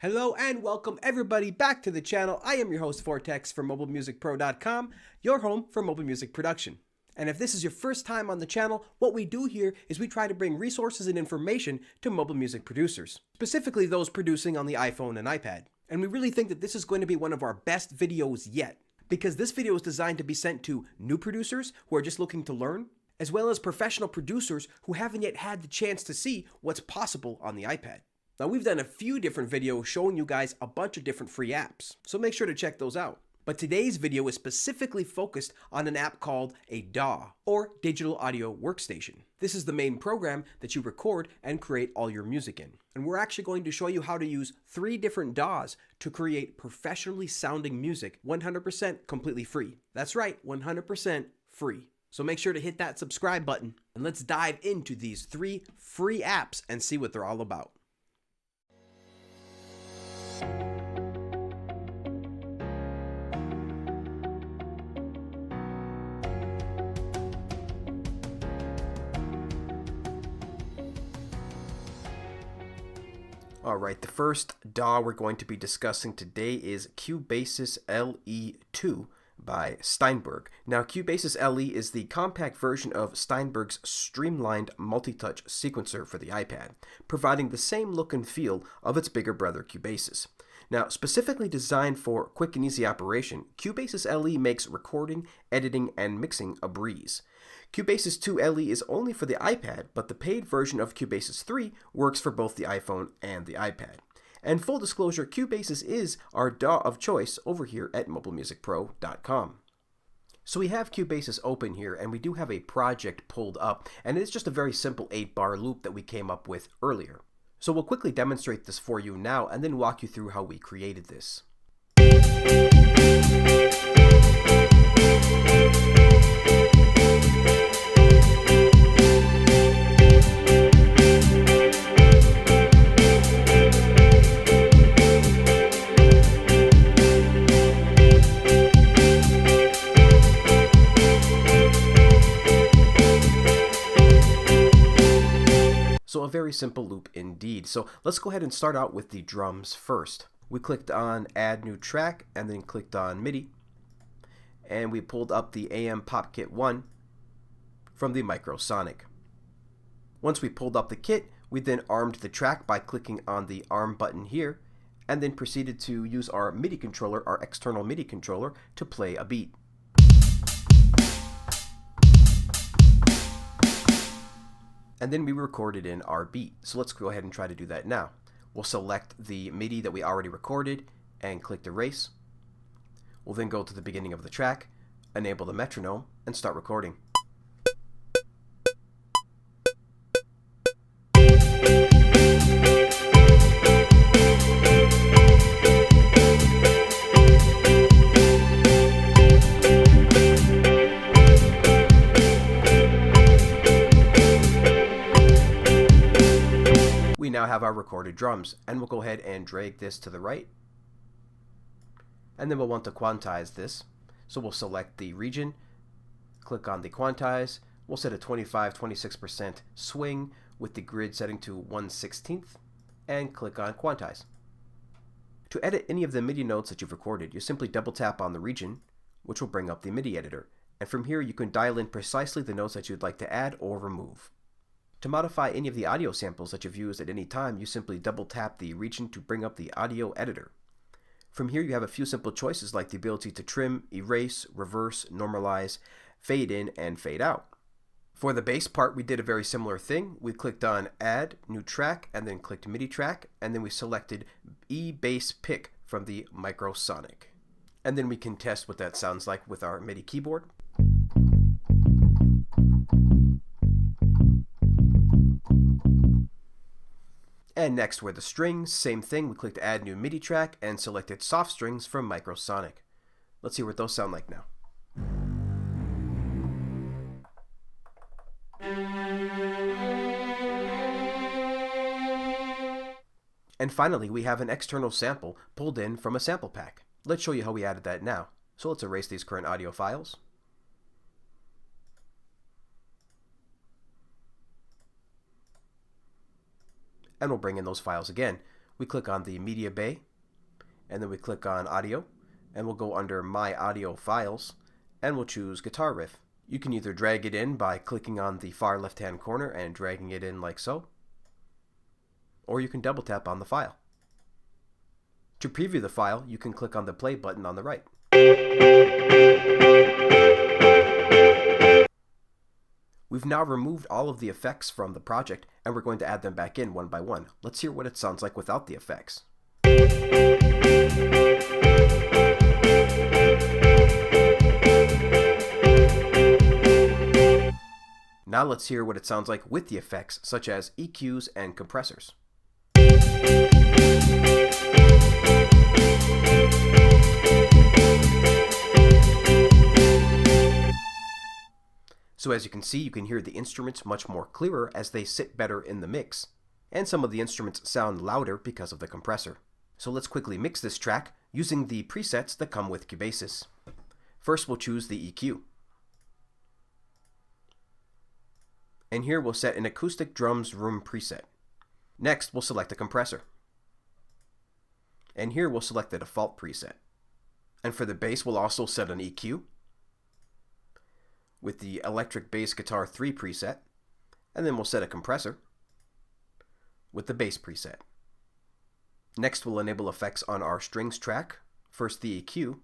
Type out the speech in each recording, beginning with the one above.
Hello and welcome everybody back to the channel. I am your host Vortex from MobileMusicPro.com, your home for mobile music production. And if this is your first time on the channel, what we do here is we try to bring resources and information to mobile music producers, specifically those producing on the iPhone and iPad. And we really think that this is going to be one of our best videos yet, because this video is designed to be sent to new producers who are just looking to learn, as well as professional producers who haven't yet had the chance to see what's possible on the iPad. Now, we've done a few different videos showing you guys a bunch of different free apps, so make sure to check those out. But today's video is specifically focused on an app called a DAW, or Digital Audio Workstation. This is the main program that you record and create all your music in. And we're actually going to show you how to use 3 different DAWs to create professionally sounding music 100% completely free. That's right, 100% free. So make sure to hit that subscribe button, and let's dive into these 3 free apps and see what they're all about. Alright, the first DAW we're going to be discussing today is Cubasis LE2 by Steinberg. Now, Cubasis LE is the compact version of Steinberg's streamlined multi-touch sequencer for the iPad, providing the same look and feel of its bigger brother Cubasis. Now, specifically designed for quick and easy operation, Cubasis LE makes recording, editing, and mixing a breeze. Cubasis 2 LE is only for the iPad, but the paid version of Cubasis 3 works for both the iPhone and the iPad. And full disclosure, Cubasis is our DAW of choice over here at MobileMusicPro.com. So we have Cubasis open here, and we do have a project pulled up, and it's just a very simple 8-bar loop that we came up with earlier. So we'll quickly demonstrate this for you now, and then walk you through how we created this. So a very simple loop indeed. So let's go ahead and start out with the drums first. We clicked on Add New Track and then clicked on MIDI. And we pulled up the AM Pop Kit 1 from the Microsonic. Once we pulled up the kit, we then armed the track by clicking on the arm button here, and then proceeded to use our MIDI controller, our external MIDI controller, to play a beat. And then we recorded in our beat. So let's go ahead and try to do that now. We'll select the MIDI that we already recorded and click Erase. We'll then go to the beginning of the track, enable the metronome, and start recording. We now have our recorded drums, and we'll go ahead and drag this to the right, and then we'll want to quantize this. So we'll select the region, click on the quantize, we'll set a 25-26% swing with the grid setting to 1/16, and click on quantize. To edit any of the MIDI notes that you've recorded, you simply double tap on the region, which will bring up the MIDI editor, and from here you can dial in precisely the notes that you'd like to add or remove. To modify any of the audio samples that you've used at any time, you simply double tap the region to bring up the audio editor. From here you have a few simple choices like the ability to trim, erase, reverse, normalize, fade in, and fade out. For the bass part, we did a very similar thing. We clicked on Add New Track and then clicked MIDI Track, and then we selected E-Bass Pick from the Microsonic. And then we can test what that sounds like with our MIDI keyboard. And next were the strings. Same thing, we clicked Add New MIDI Track and selected Soft Strings from Microsonic. Let's see what those sound like now. And finally, we have an external sample pulled in from a sample pack. Let's show you how we added that now. So let's erase these current audio files. And we'll bring in those files again. we click on the media bay, and then we click on audio, and we'll go under My Audio Files, and we'll choose Guitar Riff. You can either drag it in by clicking on the far left-hand corner and dragging it in like so, or you can double tap on the file. To preview the file, you can click on the play button on the right. We've now removed all of the effects from the project, and we're going to add them back in one by one. Let's hear what it sounds like without the effects. Now let's hear what it sounds like with the effects, such as EQs and compressors. So as you can see, you can hear the instruments much more clearer as they sit better in the mix. And some of the instruments sound louder because of the compressor. So let's quickly mix this track using the presets that come with Cubasis. First we'll choose the EQ. And here we'll set an acoustic drums room preset. Next we'll select a compressor. And here we'll select the default preset. And for the bass we'll also set an EQ with the electric bass guitar 3 preset, and then we'll set a compressor with the bass preset. Next we'll enable effects on our strings track. First the EQ,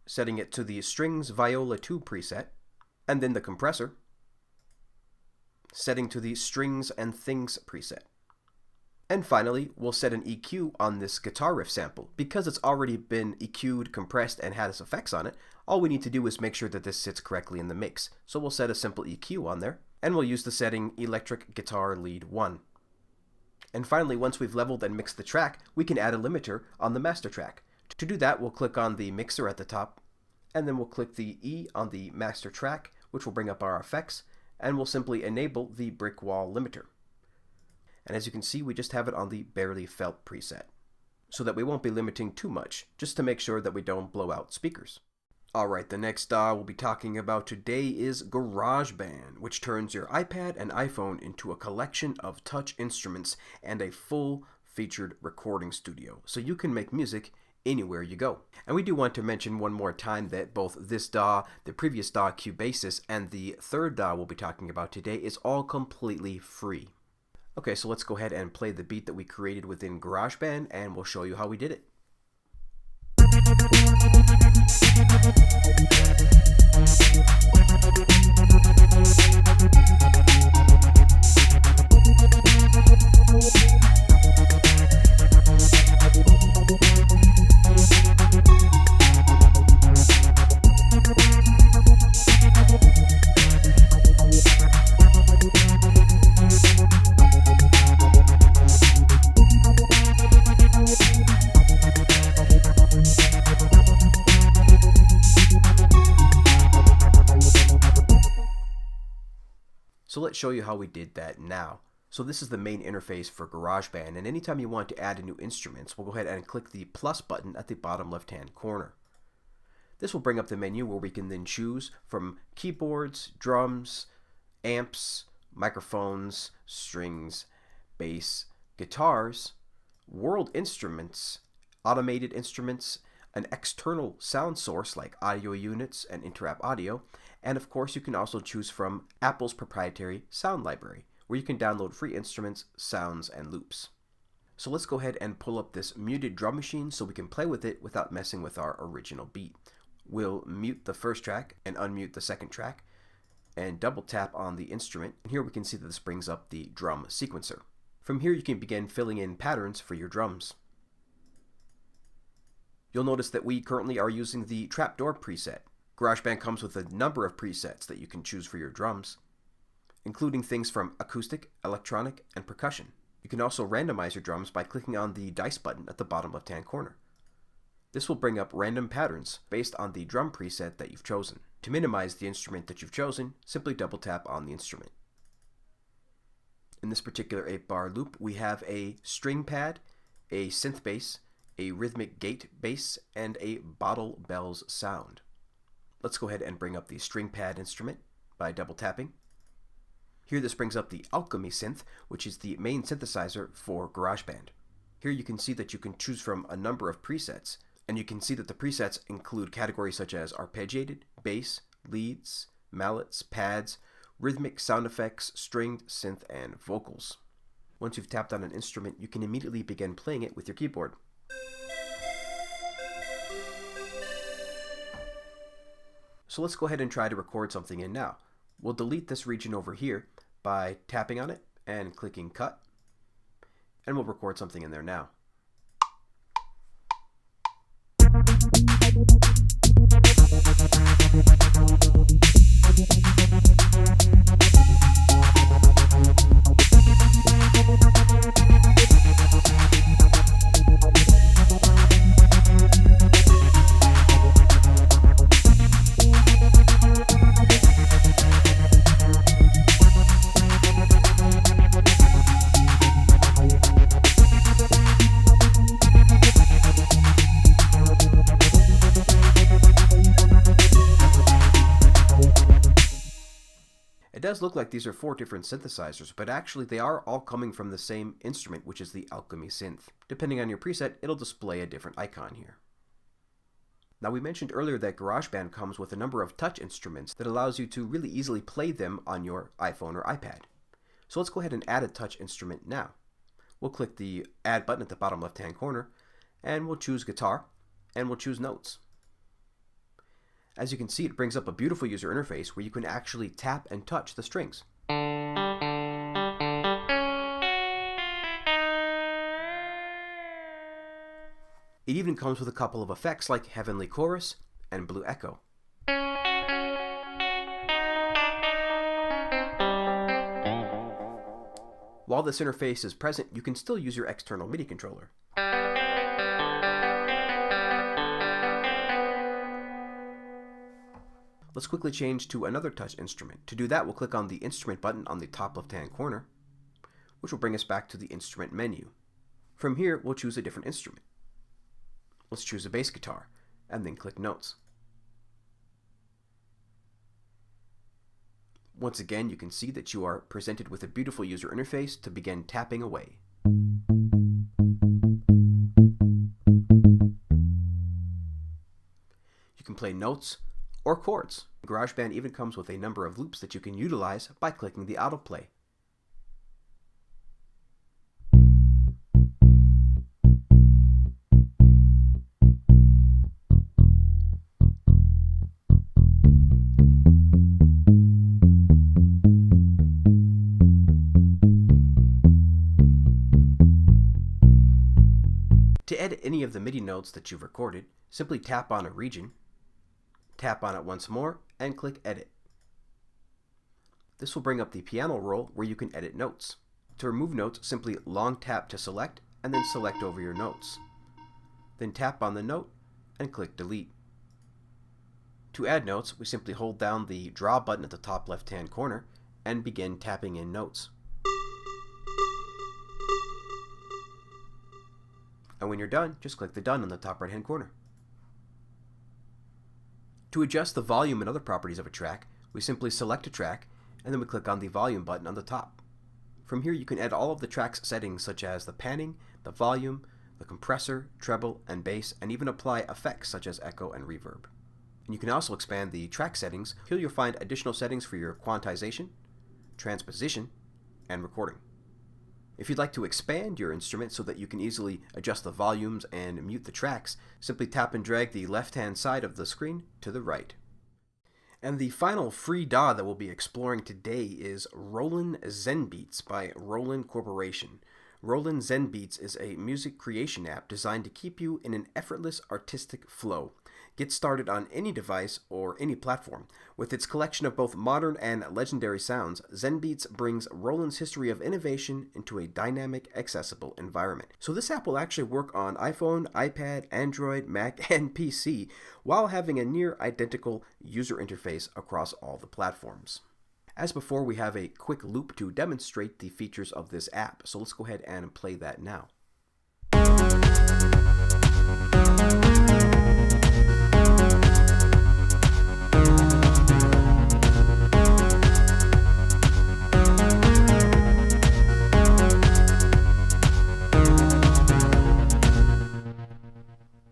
setting it to the strings viola 2 preset, and then the compressor, setting to the strings and things preset. And finally, we'll set an EQ on this guitar riff sample. Because it's already been EQ'd, compressed, and had its effects on it, all we need to do is make sure that this sits correctly in the mix. So we'll set a simple EQ on there, and we'll use the setting Electric Guitar Lead 1. And finally, once we've leveled and mixed the track, we can add a limiter on the master track. To do that, we'll click on the mixer at the top, and then we'll click the E on the master track, which will bring up our effects, and we'll simply enable the brick wall limiter. And as you can see, we just have it on the barely felt preset, so that we won't be limiting too much, just to make sure that we don't blow out speakers. Alright, the next DAW we'll be talking about today is GarageBand, which turns your iPad and iPhone into a collection of touch instruments and a full-featured recording studio, so you can make music anywhere you go. And we do want to mention one more time that both this DAW, the previous DAW Cubasis, and the third DAW we'll be talking about today is all completely free. Okay, so let's go ahead and play the beat that we created within GarageBand, and we'll show you how we did it. So let's show you how we did that now. So this is the main interface for GarageBand, and anytime you want to add new instruments, we'll go ahead and click the plus button at the bottom left-hand corner. This will bring up the menu where we can then choose from keyboards, drums, amps, microphones, strings, bass, guitars, world instruments, automated instruments, an external sound source like audio units and Interap Audio, and of course you can also choose from Apple's proprietary sound library, where you can download free instruments, sounds, and loops. So let's go ahead and pull up this muted drum machine so we can play with it without messing with our original beat. We'll mute the first track and unmute the second track, and double tap on the instrument, and here we can see that this brings up the drum sequencer. From here you can begin filling in patterns for your drums. You'll notice that we currently are using the trapdoor preset. GarageBand comes with a number of presets that you can choose for your drums, including things from acoustic, electronic, and percussion. You can also randomize your drums by clicking on the dice button at the bottom left-hand corner. This will bring up random patterns based on the drum preset that you've chosen. To minimize the instrument that you've chosen, simply double tap on the instrument. In this particular 8-bar loop, we have a string pad, a synth bass, a rhythmic gate bass, and a bottle bells sound. Let's go ahead and bring up the string pad instrument by double tapping. Here this brings up the Alchemy synth, which is the main synthesizer for GarageBand. Here you can see that you can choose from a number of presets, and you can see that the presets include categories such as arpeggiated, bass, leads, mallets, pads, rhythmic, sound effects, stringed, synth, and vocals. Once you've tapped on an instrument, you can immediately begin playing it with your keyboard. So let's go ahead and try to record something in now. We'll delete this region over here by tapping on it and clicking cut, and we'll record something in there now. It does look like these are 4 different synthesizers, but actually they are all coming from the same instrument, which is the Alchemy synth. Depending on your preset, it'll display a different icon here. Now, we mentioned earlier that GarageBand comes with a number of touch instruments that allows you to really easily play them on your iPhone or iPad. So let's go ahead and add a touch instrument now. We'll click the Add button at the bottom left-hand corner, and we'll choose Guitar, and we'll choose Notes. As you can see, it brings up a beautiful user interface where you can actually tap and touch the strings. It even comes with a couple of effects like Heavenly Chorus and Blue Echo. While this interface is present, you can still use your external MIDI controller. Let's quickly change to another touch instrument. To do that, we'll click on the Instrument button on the top left-hand corner, which will bring us back to the Instrument menu. From here, we'll choose a different instrument. Let's choose a bass guitar, and then click Notes. Once again, you can see that you are presented with a beautiful user interface to begin tapping away. You can play notes or chords. GarageBand even comes with a number of loops that you can utilize by clicking the autoplay. To edit any of the MIDI notes that you've recorded, simply tap on a region, tap on it once more, and click Edit. This will bring up the piano roll where you can edit notes. To remove notes, simply long tap to select, and then select over your notes. Then tap on the note and click Delete. To add notes, we simply hold down the Draw button at the top left-hand corner and begin tapping in notes. And when you're done, just click the Done on the top right-hand corner. To adjust the volume and other properties of a track, we simply select a track, and then we click on the Volume button on the top. From here, you can add all of the track's settings such as the panning, the volume, the compressor, treble, and bass, and even apply effects such as echo and reverb. And you can also expand the track settings. Here you'll find additional settings for your quantization, transposition, and recording. If you'd like to expand your instrument so that you can easily adjust the volumes and mute the tracks, simply tap and drag the left-hand side of the screen to the right. And the final free DAW that we'll be exploring today is Roland Zenbeats by Roland Corporation. Roland Zenbeats is a music creation app designed to keep you in an effortless artistic flow. Get started on any device or any platform. With its collection of both modern and legendary sounds, Zenbeats brings Roland's history of innovation into a dynamic, accessible environment. So this app will actually work on iPhone, iPad, Android, Mac, and PC, while having a near identical user interface across all the platforms. As before, we have a quick loop to demonstrate the features of this app, so let's go ahead and play that now.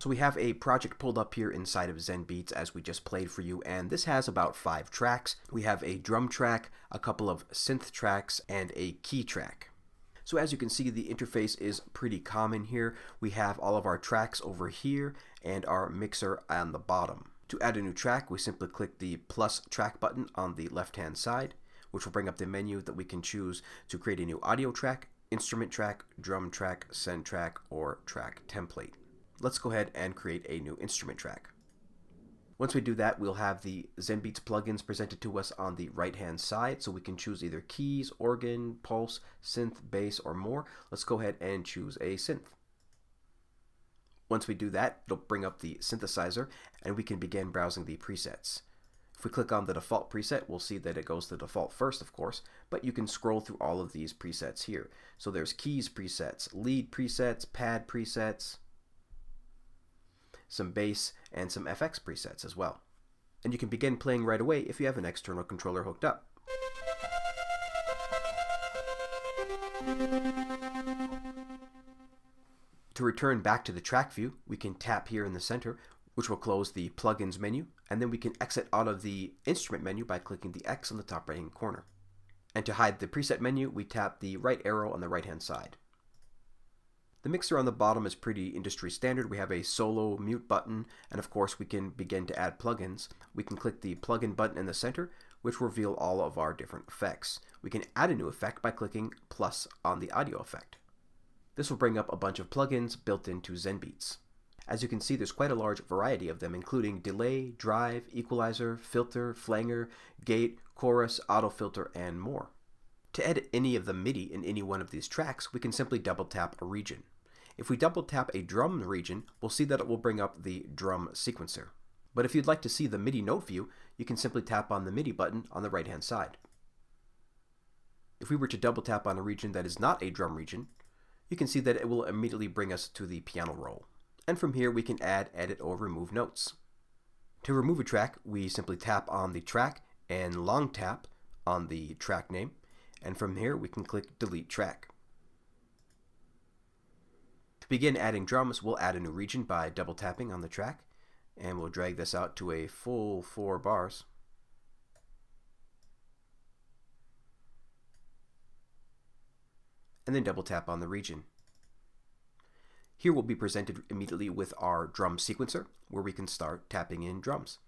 So we have a project pulled up here inside of Zenbeats as we just played for you, and this has about 5 tracks. We have a drum track, a couple of synth tracks, and a key track. So as you can see, the interface is pretty common here. We have all of our tracks over here and our mixer on the bottom. To add a new track, we simply click the plus track button on the left-hand side, which will bring up the menu that we can choose to create a new audio track, instrument track, drum track, send track, or track template. Let's go ahead and create a new instrument track. Once we do that, we'll have the Zenbeats plugins presented to us on the right-hand side, so we can choose either keys, organ, pulse, synth, bass, or more. Let's go ahead and choose a synth. Once we do that, it'll bring up the synthesizer, and we can begin browsing the presets. If we click on the default preset, we'll see that it goes to default first, of course, but you can scroll through all of these presets here. So there's keys presets, lead presets, pad presets, some bass, and some FX presets as well. And you can begin playing right away if you have an external controller hooked up. To return back to the track view, we can tap here in the center, which will close the plugins menu, and then we can exit out of the instrument menu by clicking the X on the top right hand corner. And to hide the preset menu, we tap the right arrow on the right hand side. The mixer on the bottom is pretty industry standard. We have a solo mute button, and of course we can begin to add plugins. We can click the plugin button in the center, which will reveal all of our different effects. We can add a new effect by clicking plus on the audio effect. This will bring up a bunch of plugins built into Zenbeats. As you can see, there's quite a large variety of them, including delay, drive, equalizer, filter, flanger, gate, chorus, auto filter, and more. To edit any of the MIDI in any one of these tracks, we can simply double tap a region. If we double tap a drum region, we'll see that it will bring up the drum sequencer. But if you'd like to see the MIDI note view, you can simply tap on the MIDI button on the right hand side. If we were to double tap on a region that is not a drum region, you can see that it will immediately bring us to the piano roll. And from here we can add, edit, or remove notes. To remove a track, we simply tap on the track and long tap on the track name, and from here we can click delete track. To begin adding drums, we'll add a new region by double tapping on the track, and we'll drag this out to a full 4 bars. And then double tap on the region. Here we'll be presented immediately with our drum sequencer, where we can start tapping in drums.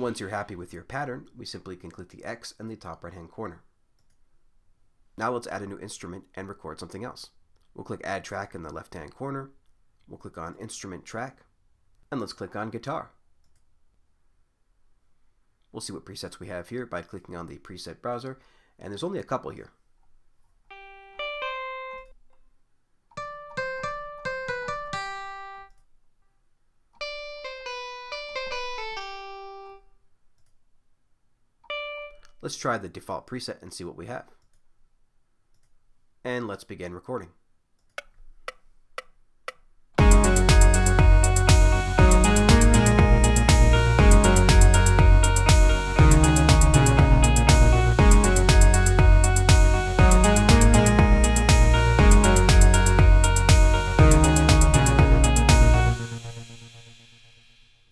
Once you're happy with your pattern, we simply can click the X in the top right hand corner. Now let's add a new instrument and record something else. We'll click Add Track in the left hand corner. We'll click on Instrument Track, and let's click on Guitar. We'll see what presets we have here by clicking on the preset browser, and there's only a couple here. Let's try the default preset and see what we have. And let's begin recording.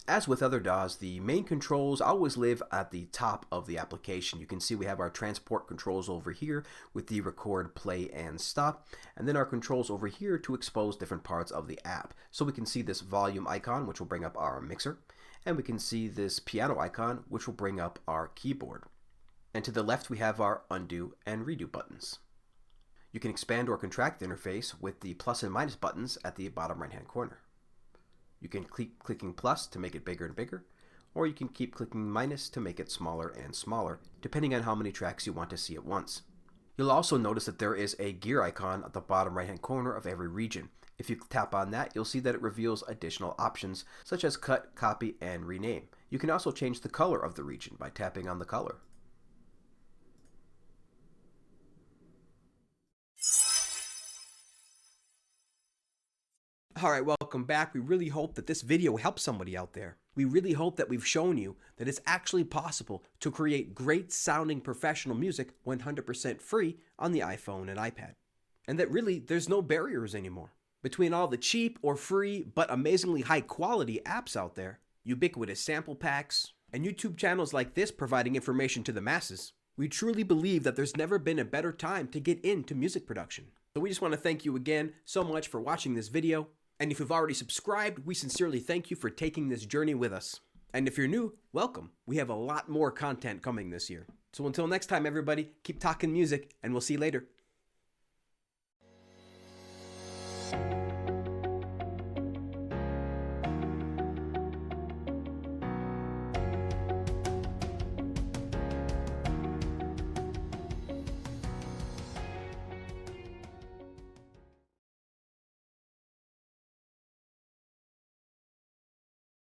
As with other DAWs, the main controls always live at the top of the application. You can see we have our transport controls over here with the record, play, and stop, and then our controls over here to expose different parts of the app. So we can see this volume icon, which will bring up our mixer, and we can see this piano icon, which will bring up our keyboard. And to the left, we have our undo and redo buttons. You can expand or contract the interface with the plus and minus buttons at the bottom right-hand corner. You can keep clicking plus to make it bigger and bigger, or you can keep clicking minus to make it smaller and smaller, depending on how many tracks you want to see at once. You'll also notice that there is a gear icon at the bottom right hand corner of every region. If you tap on that, you'll see that it reveals additional options such as cut, copy, and rename. You can also change the color of the region by tapping on the color. Alright, welcome back. We really hope that this video helps somebody out there. We really hope that we've shown you that it's actually possible to create great sounding professional music 100% free on the iPhone and iPad. And that really there's no barriers anymore. Between all the cheap or free but amazingly high quality apps out there, ubiquitous sample packs, and YouTube channels like this providing information to the masses, we truly believe that there's never been a better time to get into music production. So we just want to thank you again so much for watching this video. And if you've already subscribed, we sincerely thank you for taking this journey with us. And if you're new, welcome. We have a lot more content coming this year. So until next time, everybody, keep talking music, and we'll see you later.